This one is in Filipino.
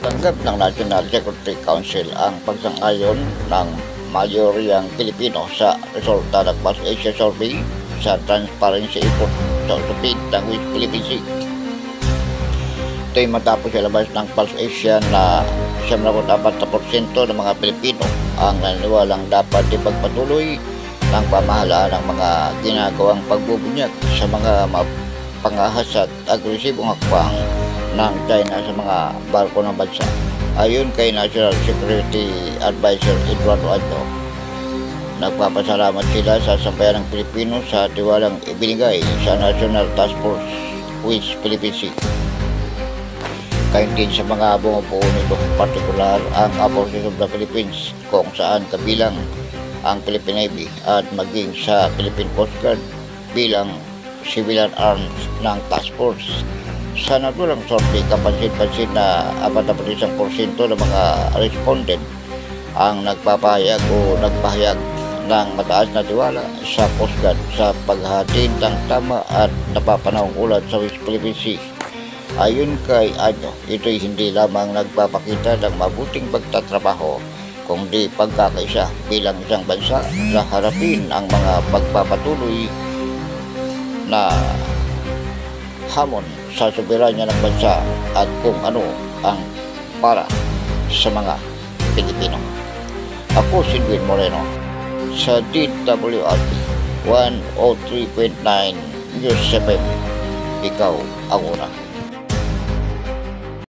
Tanggap ng National Security Council ang pagsang-ayon ng mayoryang Pilipino sa resulta ng Pulse Asia Survey sa Transparency Report sa usapin ng West Philippine Sea. Ito'y matapos ilabas ng Pulse Asia na 74% ng mga Pilipino ang naniniwalang dapat ipagpatuloy ng pamahalaan ng mga ginagawang pagbubunyag sa mga pangahas at agresibong hakbang ng China sa mga barko ng bansa. Ayon kay National Security Advisor Eduardo Año, nagpapasalamat sila sa sambayan ng Pilipino sa tiwalang ibinigay sa National Task Force West Philippine Sea. Kain din sa mga bumubuo nito, partikular ang Air Forces of the Philippines kung saan kabilang ang Philippine Navy at maging sa Philippine Coast Guard bilang civilian arms ng task force. Sa naturang survey, kapansin-pansin na 41% ng mga respondent ang nagpapahayag o nagpahayag ng mataas na tiwala sa Coast Guard sa paghahatid ng tama at napapanahong ulat sa West Philippine Sea. Ayon kay Año, ito'y hindi lamang nagpapakita ng mabuting pagtatrabaho, kundi pagkakaisa bilang isang bansa na harapin ang mga pagpapatuloy na hamon sa soberanya ng bansa at kung ano ang para sa mga Pilipino. Ako si Edwin Moreno sa DWRT 103.9 News 7. Ikaw ang una.